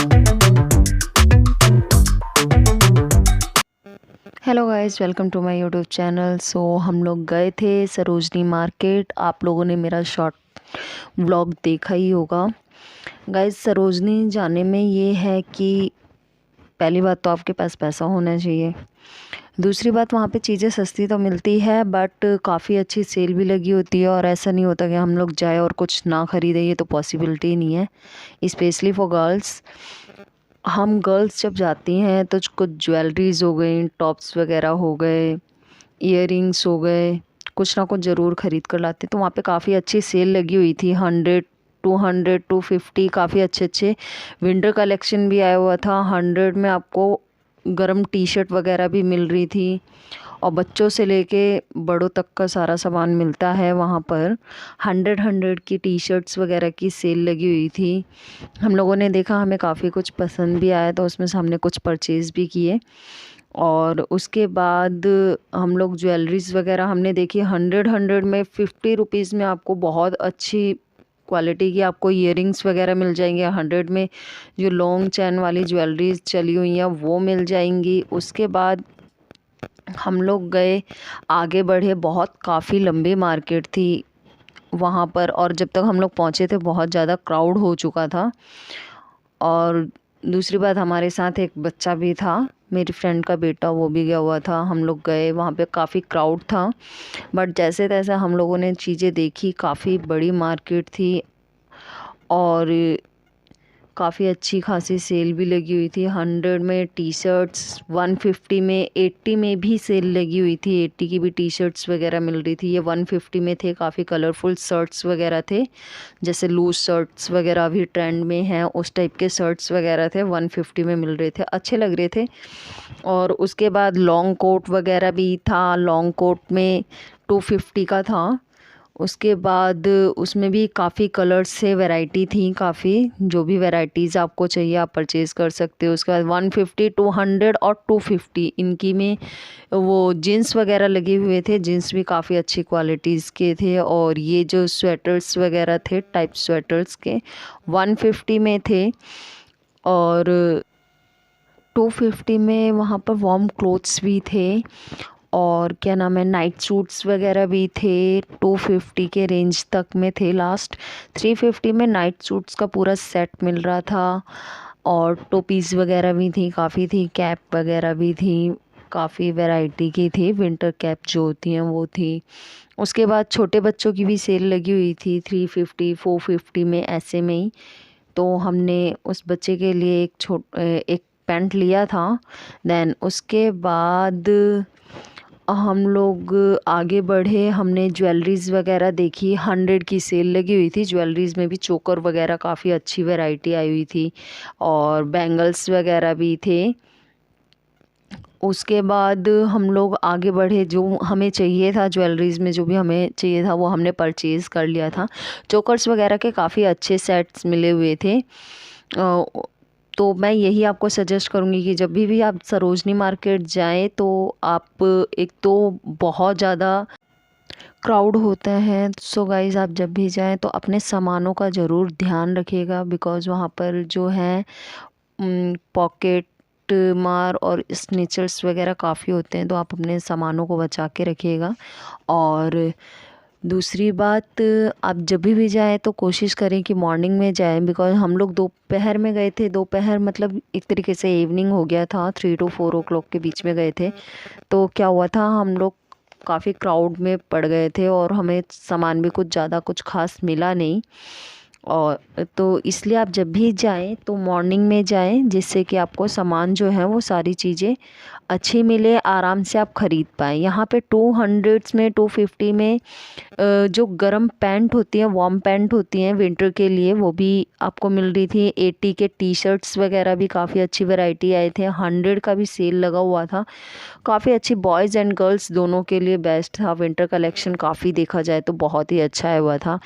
Hello guys, welcome to my YouTube channel. हम लोग गए थे सरोजनी मार्केट। आप लोगों ने मेरा शॉर्ट व्लॉग देखा ही होगा। गाइस, सरोजनी जाने में ये है कि पहली बात तो आपके पास पैसा होना चाहिए। दूसरी बात, वहाँ पे चीज़ें सस्ती तो मिलती है बट काफ़ी अच्छी सेल भी लगी होती है। और ऐसा नहीं होता कि हम लोग जाए और कुछ ना ख़रीदें, ये तो पॉसिबिलिटी नहीं है, स्पेशली फॉर गर्ल्स। हम गर्ल्स जब जाती हैं तो कुछ ज्वेलरीज हो गई, टॉप्स वगैरह हो गए, इयररिंग्स हो गए, कुछ ना कुछ ज़रूर ख़रीद कर लाते। तो वहाँ पे काफ़ी अच्छी सेल लगी हुई थी, 100, 200, 250, काफ़ी अच्छे अच्छे विंटर कलेक्शन भी आया हुआ था। 100 में आपको गर्म टी शर्ट वगैरह भी मिल रही थी और बच्चों से लेके बड़ों तक का सारा सामान मिलता है वहाँ पर। 100 की टी शर्ट्स वगैरह की सेल लगी हुई थी। हम लोगों ने देखा, हमें काफ़ी कुछ पसंद भी आया तो उसमें से हमने कुछ परचेज़ भी किए। और उसके बाद हम लोग ज्वेलरीज वगैरह हमने देखी। 100 में 50 रुपीज़ में आपको बहुत अच्छी क्वालिटी की आपको इयररिंग्स वगैरह मिल जाएंगे। 100 में जो लॉन्ग चैन वाली ज्वेलरीज चली हुई हैं वो मिल जाएंगी। उसके बाद हम लोग गए, आगे बढ़े, बहुत काफ़ी लंबी मार्केट थी वहाँ पर। और जब तक हम लोग पहुँचे थे बहुत ज़्यादा क्राउड हो चुका था। और दूसरी बात, हमारे साथ एक बच्चा भी था, मेरी फ्रेंड का बेटा, वो भी गया हुआ था। हम लोग गए, वहाँ पे काफ़ी क्राउड था बट जैसे तैसे हम लोगों ने चीज़ें देखी। काफ़ी बड़ी मार्केट थी और काफ़ी अच्छी खासी सेल भी लगी हुई थी। 100 में टी शर्ट्स, 150 में, 80 में भी सेल लगी हुई थी। 80 की भी टी शर्ट्स वगैरह मिल रही थी। ये 150 में थे। काफ़ी कलरफुल शर्ट्स वगैरह थे, जैसे लूज शर्ट्स वगैरह भी ट्रेंड में हैं, उस टाइप के शर्ट्स वगैरह थे, 150 में मिल रहे थे, अच्छे लग रहे थे। और उसके बाद लॉन्ग कोट वगैरह भी था। लॉन्ग कोट में 250 का था। उसके बाद उसमें भी काफ़ी कलर्स से वैरायटी थी। काफ़ी, जो भी वैरायटीज़ आपको चाहिए आप परचेज़ कर सकते हो। उसके बाद 150, 200 और 250 इनकी में वो जीन्स वगैरह लगे हुए थे। जीन्स भी काफ़ी अच्छी क्वालिटीज़ के थे। और ये जो स्वेटर्स वगैरह थे, टाइप स्वेटर्स के, 150 में थे। और 250 में वहाँ पर वार्म क्लोथ्स भी थे। और क्या नाम है, नाइट सूट्स वगैरह भी थे। 250 के रेंज तक में थे लास्ट। 350 में नाइट सूट्स का पूरा सेट मिल रहा था। और टोपीज़ वगैरह भी थी, काफ़ी थी। कैप वगैरह भी थी, काफ़ी वैरायटी की थी। विंटर कैप जो होती हैं वो थी। उसके बाद छोटे बच्चों की भी सेल लगी हुई थी, 350, 450 में, ऐसे में ही। तो हमने उस बच्चे के लिए एक पैंट लिया था। देन उसके बाद हम लोग आगे बढ़े, हमने ज्वेलरीज वगैरह देखी। 100 की सेल लगी हुई थी। ज्वेलरीज में भी चोकर वगैरह काफ़ी अच्छी वैरायटी आई हुई थी और बैंगल्स वगैरह भी थे। उसके बाद हम लोग आगे बढ़े, जो हमें चाहिए था ज्वेलरीज में, जो भी हमें चाहिए था वो हमने परचेज़ कर लिया था। चोकर्स वगैरह के काफ़ी अच्छे सेट्स मिले हुए थे। तो मैं यही आपको सजेस्ट करूँगी कि जब भी आप सरोजनी मार्केट जाएं तो आप, एक तो बहुत ज़्यादा क्राउड होता है। सो गाइज़, आप जब भी जाएं तो अपने सामानों का ज़रूर ध्यान रखिएगा, बिकॉज़ वहाँ पर जो है पॉकेट मार और स्नेचर्स वगैरह काफ़ी होते हैं। तो आप अपने सामानों को बचा के रखिएगा। और दूसरी बात, आप जब भी जाएं तो कोशिश करें कि मॉर्निंग में जाएं, बिकॉज हम लोग दोपहर में गए थे। दोपहर मतलब एक तरीके से इवनिंग हो गया था, 3 to 4 o'clock के बीच में गए थे। तो क्या हुआ था, हम लोग काफ़ी क्राउड में पड़ गए थे और हमें सामान भी कुछ ज़्यादा कुछ खास मिला नहीं। और तो इसलिए आप जब भी जाएं तो मॉर्निंग में जाएं, जिससे कि आपको सामान जो है वो सारी चीज़ें अच्छी मिले, आराम से आप ख़रीद पाएँ। यहाँ पे 200 में, 250 में जो गर्म पैंट होती हैं, वार्म पैंट होती हैं विंटर के लिए, वो भी आपको मिल रही थी। 80 के टी शर्ट्स वगैरह भी काफ़ी अच्छी वैरायटी आए थे। 100 का भी सेल लगा हुआ था, काफ़ी अच्छी। बॉयज़ एंड गर्ल्स दोनों के लिए बेस्ट था। विंटर कलेक्शन काफ़ी, देखा जाए तो बहुत ही अच्छा आया हुआ था।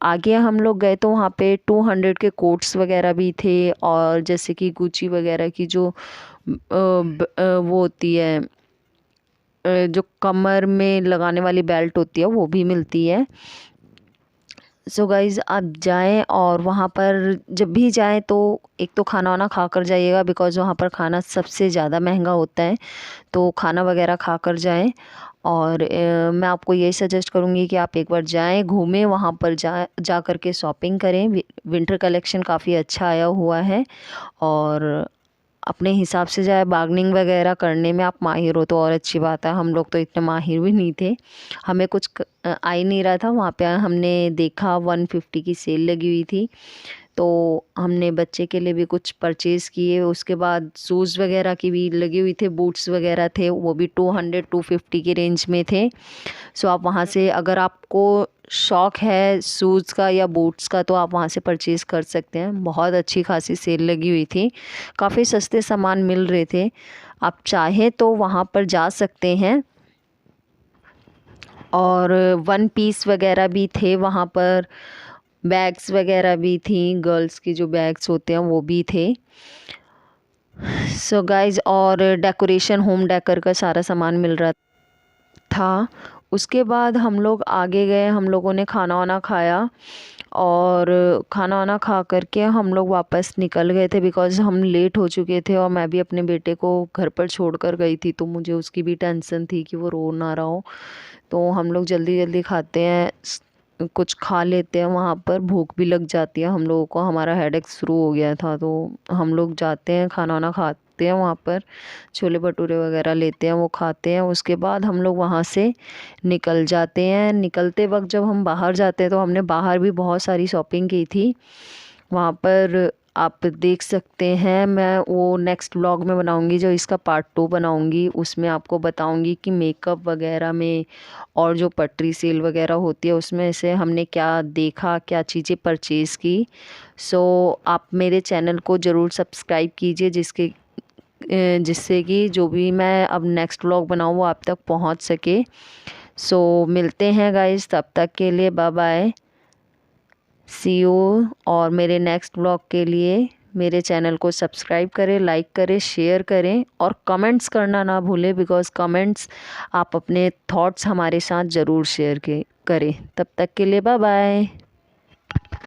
आगे हम लोग गए तो वहाँ पे 200 के कोट्स वगैरह भी थे। और जैसे कि गुची वगैरह की जो वो होती है, जो कमर में लगाने वाली बेल्ट होती है, वो भी मिलती है। सो गाइज़ आप जाएं और वहाँ पर जब भी जाएं तो एक तो खाना वाना खा कर जाइएगा, बिकॉज़ वहाँ पर खाना सबसे ज़्यादा महंगा होता है। तो खाना वगैरह खा कर जाएं। और मैं आपको यही सजेस्ट करूँगी कि आप एक बार जाएं, घूमें वहाँ पर, जा कर के शॉपिंग करें। विंटर कलेक्शन काफ़ी अच्छा आया हुआ है और अपने हिसाब से जाए। बार्गेनिंग वगैरह करने में आप माहिर हो तो और अच्छी बात है, हम लोग तो इतने माहिर भी नहीं थे, हमें कुछ आ ही नहीं रहा था। वहाँ पे हमने देखा 150 की सेल लगी हुई थी, तो हमने बच्चे के लिए भी कुछ परचेज़ किए। उसके बाद शूज़ वगैरह की भी लगी हुई थे, बूट्स वगैरह थे, वो भी 200-250 की रेंज में थे। सो आप वहाँ से, अगर आपको शौक़ है शूज़ का या बूट्स का, तो आप वहाँ से परचेज़ कर सकते हैं। बहुत अच्छी खासी सेल लगी हुई थी, काफ़ी सस्ते सामान मिल रहे थे। आप चाहें तो वहाँ पर जा सकते हैं। और वन पीस वगैरह भी थे वहाँ पर, बैग्स वगैरह भी थी, गर्ल्स की जो बैग्स होते हैं वो भी थे। सो गाइज़, और डेकोरेशन, होम डेकोर का सारा सामान मिल रहा था। उसके बाद हम लोग आगे गए, हम लोगों ने खाना वाना खाया और खाना वाना खा कर के हम लोग वापस निकल गए थे, बिकॉज़ हम लेट हो चुके थे और मैं भी अपने बेटे को घर पर छोड़ कर गई थी, तो मुझे उसकी भी टेंशन थी कि वो रो ना रहा हो। तो हम लोग जल्दी जल्दी खाते हैं, कुछ खा लेते हैं, वहाँ पर भूख भी लग जाती है हम लोगों को, हमारा हेडेक शुरू हो गया था। तो हम लोग जाते हैं, खाना वाना खाते हैं वहाँ पर, छोले भटूरे वगैरह लेते हैं, वो खाते हैं। उसके बाद हम लोग वहाँ से निकल जाते हैं। निकलते वक्त जब हम बाहर जाते हैं तो हमने बाहर भी बहुत सारी शॉपिंग की थी। वहाँ पर आप देख सकते हैं, मैं वो नेक्स्ट व्लॉग में बनाऊंगी, जो इसका पार्ट 2 बनाऊंगी, उसमें आपको बताऊंगी कि मेकअप वगैरह में और जो पटरी सेल वगैरह होती है उसमें से हमने क्या देखा, क्या चीज़ें परचेज़ की। सो आप मेरे चैनल को ज़रूर सब्सक्राइब कीजिए, जिससे कि जो भी मैं अब नेक्स्ट व्लॉग बनाऊँ वो आप तक पहुंच सके। सो मिलते हैं गाइस, तब तक के लिए बाय बाय, सी यू। और मेरे नेक्स्ट व्लॉग के लिए मेरे चैनल को सब्सक्राइब करें, लाइक करें, शेयर करें और कमेंट्स करना ना भूलें, बिकॉज़ कमेंट्स, आप अपने थॉट्स हमारे साथ ज़रूर शेयर करें। तब तक के लिए बाय बाय।